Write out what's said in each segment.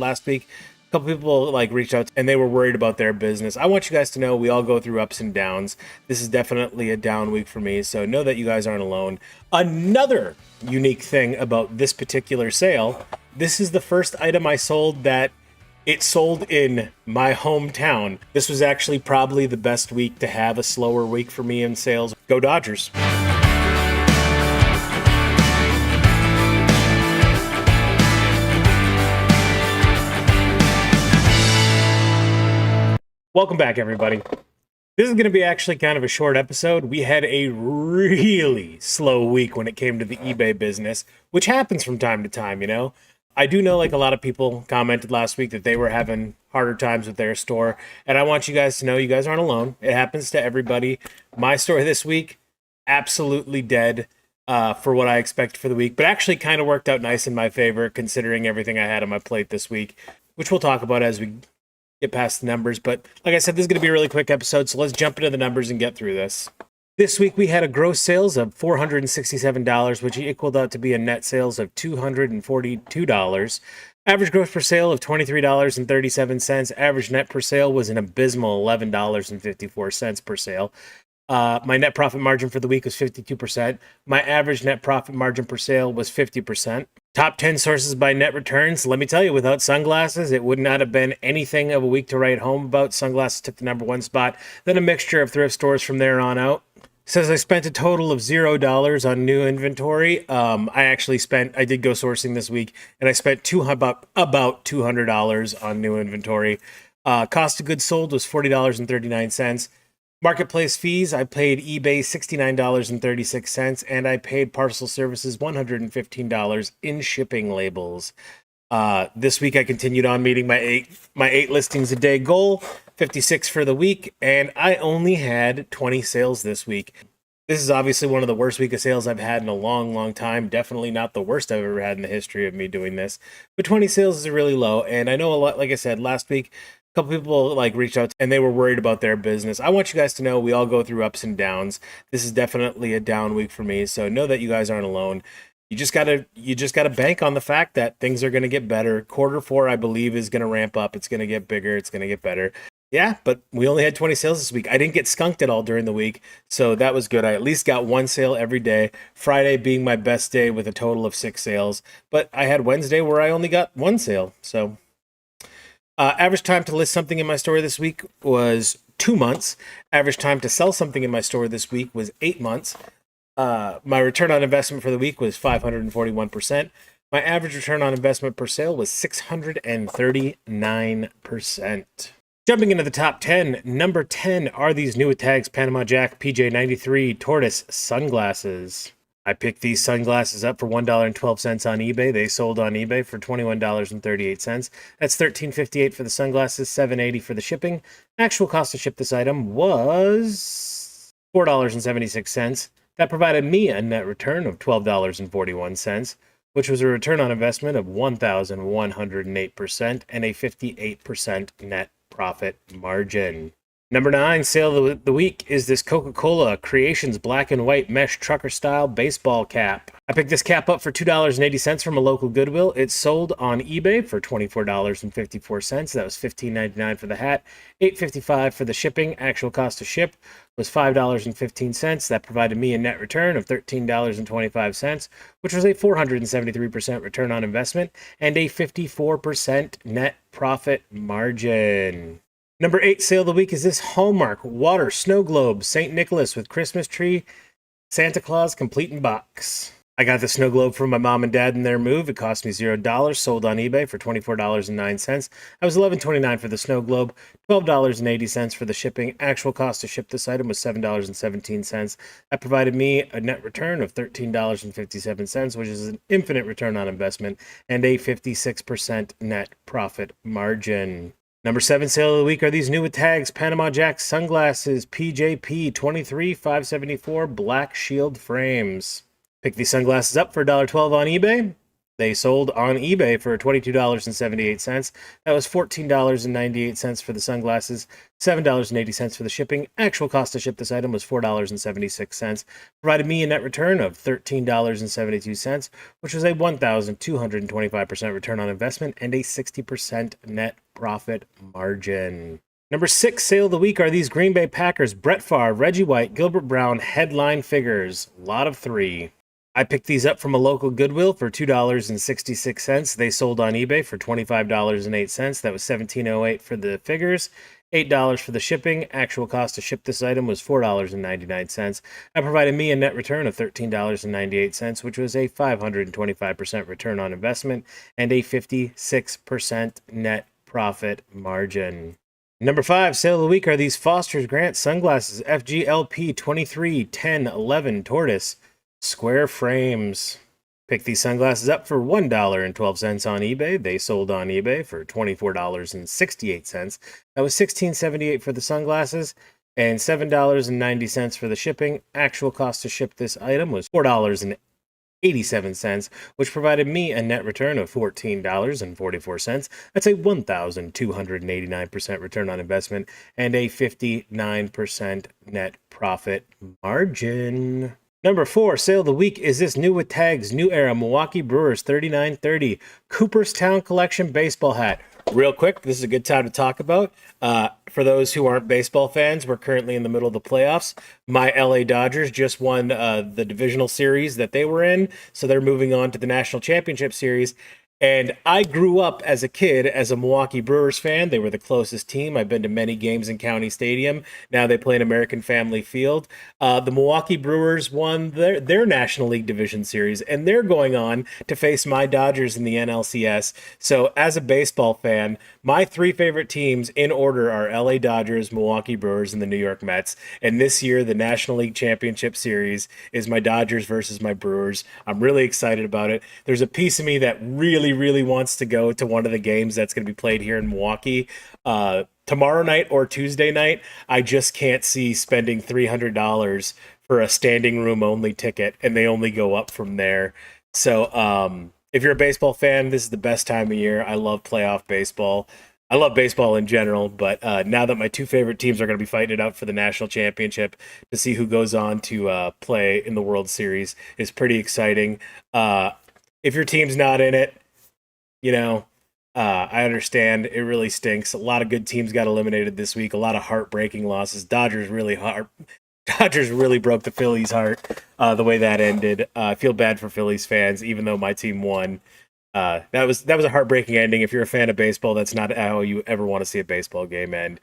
last week, a couple people reached out and they were worried about their business. I want you guys to know we all go through ups and downs. This is definitely a down week for me, so know that you guys aren't alone. Another unique thing about this particular sale, this is the first item I sold that it sold in my hometown. This was actually probably the best week to have a slower week for me in sales. Go Dodgers. Welcome back, everybody. This is going to be actually kind of a short episode. We had a really slow week when it came to the eBay business, which happens from time to time, you know? I do know a lot of people commented last week that they were having harder times with their store, and I want you guys to know you guys aren't alone. It happens to everybody. My store this week, absolutely dead for what I expected for the week, but actually kind of worked out nice in my favor considering everything I had on my plate this week, which we'll talk about as we get past the numbers. But like I said, this is going to be a really quick episode, so let's jump into the numbers and get through this. This week we had a gross sales of $467, which equaled out to be a net sales of $242. Average gross per sale of $23.37. Average net per sale was an abysmal $11.54 per sale. My net profit margin for the week was 52%. My average net profit margin per sale was 50%. Top 10 sources by net returns. Let me tell you, without sunglasses, it would not have been anything of a week to write home about. Sunglasses took the number one spot, then a mixture of thrift stores from there on out. Says I spent a total of $0 on new inventory. I did go sourcing this week, and I spent about $200 on new inventory. Cost of goods sold was $40.39. Marketplace fees, I paid eBay $69.36, and I paid parcel services $115 in shipping labels. This week I continued on meeting my eight listings a day goal, 56 for the week, and I only had 20 sales this week. This is obviously one of the worst week of sales I've had in a long, long time. Definitely not the worst I've ever had in the history of me doing this. But 20 sales is really low, and I know a lot, like I said, last week, a couple people reached out and they were worried about their business. I want you guys to know we all go through ups and downs. This is definitely a down week for me, so know that you guys aren't alone. You just gotta bank on the fact that things are gonna get better. Quarter four, I believe, is gonna ramp up. It's gonna get bigger. It's gonna get better. Yeah, but we only had 20 sales this week. I didn't get skunked at all during the week, so that was good. I at least got one sale every day. Friday being my best day with a total of 6 sales, but I had Wednesday where I only got one sale. So average time to list something in my store this week was 2 months. Average time to sell something in my store this week was 8 months. My return on investment for the week was 541%. My average return on investment per sale was 639%. Jumping into the top 10, number 10 are these new tags Panama Jack PJ93 Tortoise sunglasses. I picked these sunglasses up for $1.12 on eBay. They sold on eBay for $21.38. That's $13.58 for the sunglasses, $7.80 for the shipping. Actual cost to ship this item was $4.76. That provided me a net return of $12.41, which was a return on investment of 1,108% and a 58% net profit margin. Number 9 sale of the week is this Coca-Cola Creations black and white mesh trucker style baseball cap. I picked this cap up for $2.80 from a local Goodwill. It sold on eBay for $24.54. That was $15.99 for the hat, $8.55 for the shipping. Actual cost to ship was $5.15. That provided me a net return of $13.25, which was a 473% return on investment and a 54% net profit margin. Number 8 sale of the week is this Hallmark Water Snow Globe St. Nicholas with Christmas tree Santa Claus complete in box. I got the snow globe from my mom and dad in their move. It cost me $0. Sold on eBay for $24.09. I was $11.29 for the snow globe, $12.80 for the shipping. Actual cost to ship this item was $7.17. That provided me a net return of $13.57, which is an infinite return on investment and a 56% net profit margin. Number 7 sale of the week are these new with tags Panama Jack sunglasses PJP 23574 black shield frames. Pick these sunglasses up for $1.12 on eBay. They sold on eBay for $22.78. That was $14.98 for the sunglasses, $7.80 for the shipping. Actual cost to ship this item was $4.76. Provided me a net return of $13.72, which was a 1,225% return on investment and a 60% net profit margin. Number 6 sale of the week are these Green Bay Packers Brett Favre, Reggie White, Gilbert Brown headline figures. Lot of 3. I picked these up from a local Goodwill for $2.66. They sold on eBay for $25.08. That was $17.08 for the figures, $8 for the shipping. Actual cost to ship this item was $4.99. That provided me a net return of $13.98, which was a 525% return on investment and a 56% net profit margin. Number 5 sale of the week are these Foster's Grant sunglasses FGLP 23-10-11 tortoise square frames. Pick these sunglasses up for $1.12 on eBay. They sold on eBay for $24.68. That was $16.78 for the sunglasses and $7.90 for the shipping. Actual cost to ship this item was $4.87, which provided me a net return of $14.44. That's a 1,289% return on investment and a 59% net profit margin. Number 4 sale of the week is this new with tags, New Era Milwaukee Brewers 3930 Cooperstown Collection baseball hat. Real quick, this is a good time to talk about. For those who aren't baseball fans, we're currently in the middle of the playoffs. My LA Dodgers just won the divisional series that they were in, so they're moving on to the National Championship Series. And I grew up as a kid as a Milwaukee Brewers fan. They were the closest team. I've been to many games in County Stadium. Now they play in American Family Field. The Milwaukee Brewers won their National League Division Series, and they're going on to face my Dodgers in the NLCS. So as a baseball fan, my 3 favorite teams in order are LA Dodgers, Milwaukee Brewers, and the New York Mets. And this year, the National League Championship Series is my Dodgers versus my Brewers. I'm really excited about it. There's a piece of me that really wants to go to one of the games that's going to be played here in Milwaukee tomorrow night or Tuesday night. I just can't see spending $300 for a standing room only ticket, and they only go up from there. So if you're a baseball fan, this is the best time of year. I love playoff baseball. I love baseball in general, but now that my 2 favorite teams are going to be fighting it out for the national championship to see who goes on to play in the World Series is pretty exciting. If your team's not in it, I understand. It really stinks. A lot of good teams got eliminated this week. A lot of heartbreaking losses. Dodgers really broke the Phillies' heart the way that ended. I feel bad for Phillies fans, even though my team won. That was a heartbreaking ending. If you're a fan of baseball, that's not how you ever want to see a baseball game end.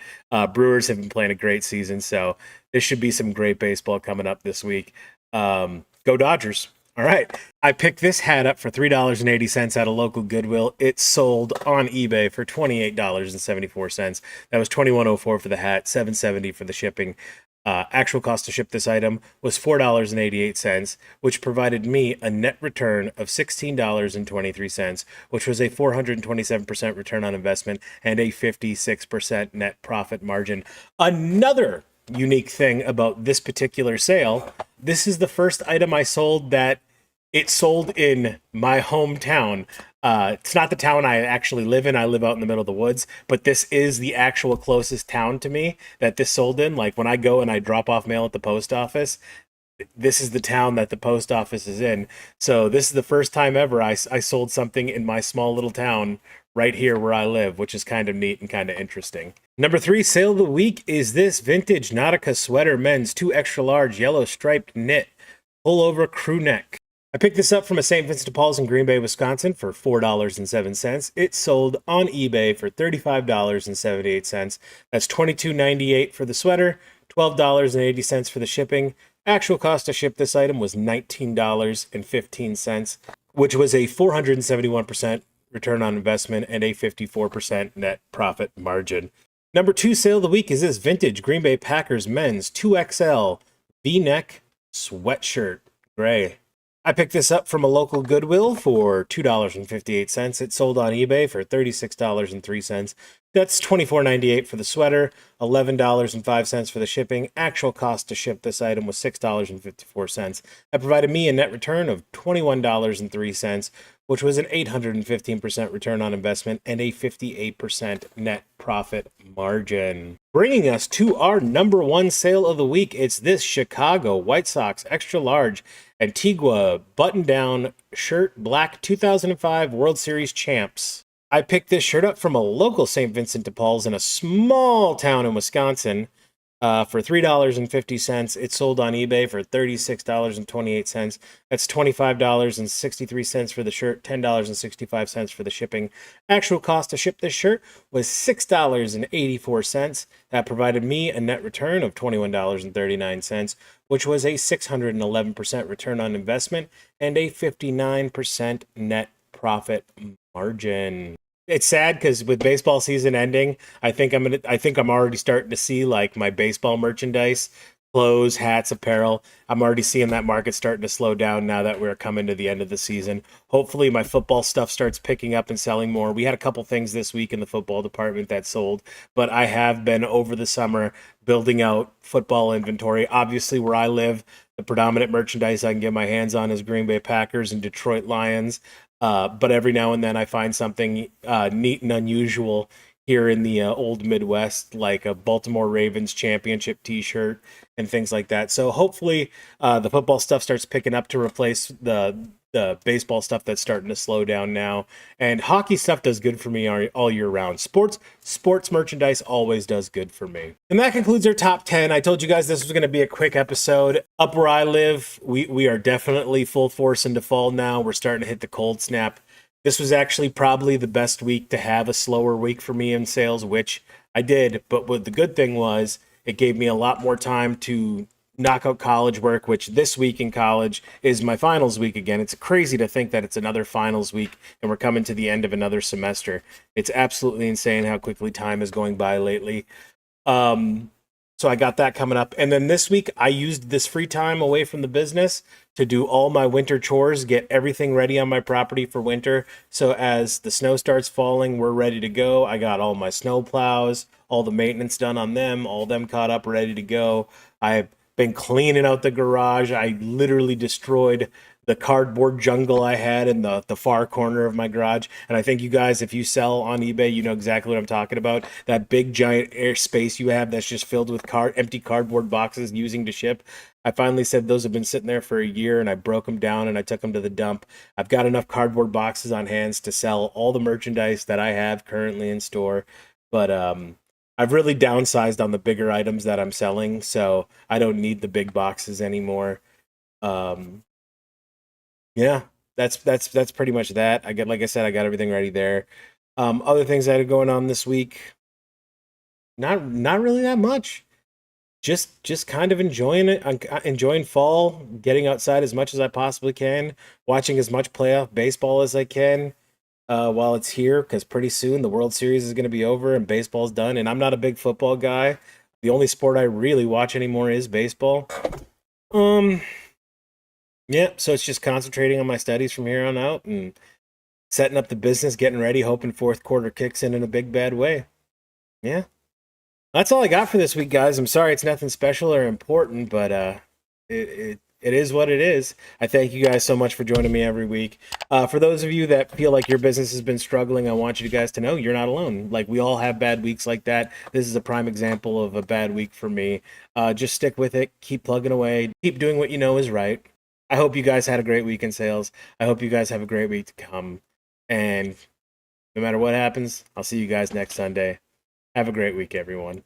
Brewers have been playing a great season, so there should be some great baseball coming up this week. Go Dodgers. All right. I picked this hat up for $3.80 at a local Goodwill. It sold on eBay for $28.74. That was $21.04 for the hat, $7.70 for the shipping. Actual cost to ship this item was $4.88, which provided me a net return of $16.23, which was a 427% return on investment and a 56% net profit margin. Another unique thing about this particular sale, this is the first item I sold that it sold in my hometown. It's not the town I actually live in. I live out in the middle of the woods, but this is the actual closest town to me that this sold in. Like when I go and I drop off mail at the post office, this is the town that the post office is in. So this is the first time ever I sold something in my small little town right here where I live, which is kind of neat and kind of interesting. Number 3 sale of the week is this vintage Nautica sweater men's 2 extra large yellow striped knit pullover crew neck. I picked this up from a St. Vincent de Paul's in Green Bay, Wisconsin for $4.07. It sold on eBay for $35.78. That's $22.98 for the sweater, $12.80 for the shipping. Actual cost to ship this item was $19.15, which was a 471% return on investment and a 54% net profit margin. Number 2 sale of the week is this vintage Green Bay Packers men's 2XL V-neck sweatshirt, gray. I picked this up from a local Goodwill for $2.58. It sold on eBay for $36.03. That's $24.98 for the sweater, $11.05 for the shipping. Actual cost to ship this item was $6.54. That provided me a net return of $21.03, which was an 815% return on investment and a 58% net profit margin. Bringing us to our number one sale of the week, it's this Chicago White Sox extra large Antigua button-down shirt, black 2005 World Series champs. I picked this shirt up from a local St. Vincent de Paul's in a small town in Wisconsin for $3.50. It sold on eBay for $36.28. That's $25.63 for the shirt, $10.65 for the shipping. Actual cost to ship this shirt was $6.84. That provided me a net return of $21.39, which was a 611% return on investment and a 59% net profit margin. It's sad because with baseball season ending, I think I'm already starting to see like my baseball merchandise, clothes, hats, apparel. I'm already seeing that market starting to slow down now that we're coming to the end of the season. Hopefully my football stuff starts picking up and selling more. We had a couple things this week in the football department that sold, but I have been over the summer building out football inventory. Obviously where I live, the predominant merchandise I can get my hands on is Green Bay Packers and Detroit Lions. But every now and then I find something neat and unusual here in the old Midwest, like a Baltimore Ravens championship T-shirt and things like that. So hopefully the football stuff starts picking up to replace the baseball stuff that's starting to slow down now. And hockey stuff does good for me all year round. Sports merchandise always does good for me. And that concludes our top 10. I told you guys this was going to be a quick episode. Up where I live, we are definitely full force into fall now. We're starting to hit the cold snap. This was actually probably the best week to have a slower week for me in sales, which I did. But what the good thing was, it gave me a lot more time to knock out college work, which this week in college is my finals week again. It's crazy to think that it's another finals week and we're coming to the end of another semester. It's absolutely insane how quickly time is going by lately. So I got that coming up. And then this week, I used this free time away from the business to do all my winter chores, get everything ready on my property for winter. So as the snow starts falling, we're ready to go. I got all my snow plows, all the maintenance done on them, all them caught up, ready to go. I've been cleaning out the garage. I literally destroyed the cardboard jungle I had in the far corner of my garage. And I think you guys, if you sell on eBay, you know exactly what I'm talking about. That big giant air space you have that's just filled with empty cardboard boxes using to ship. I finally said those have been sitting there for a year, and I broke them down and I took them to the dump. I've got enough cardboard boxes on hands to sell all the merchandise that I have currently in store. But I've really downsized on the bigger items that I'm selling, so I don't need the big boxes anymore. Yeah, that's pretty much that. Like I said, I got everything ready there. Other things that are going on this week, not really that much. Just kind of enjoying it. I'm enjoying fall, getting outside as much as I possibly can, watching as much playoff baseball as I can while it's here, because pretty soon the World Series is going to be over and baseball's done. And I'm not a big football guy. The only sport I really watch anymore is baseball. Yeah, so it's just concentrating on my studies from here on out and setting up the business, getting ready, hoping fourth quarter kicks in a big bad way. Yeah. That's all I got for this week, guys. I'm sorry it's nothing special or important, but it is what it is. I thank you guys so much for joining me every week. For those of you that feel like your business has been struggling, I want you guys to know you're not alone. Like, we all have bad weeks like that. This is a prime example of a bad week for me. Just stick with it. Keep plugging away. Keep doing what you know is right. I hope you guys had a great week in sales. I hope you guys have a great week to come. And no matter what happens, I'll see you guys next Sunday. Have a great week, everyone.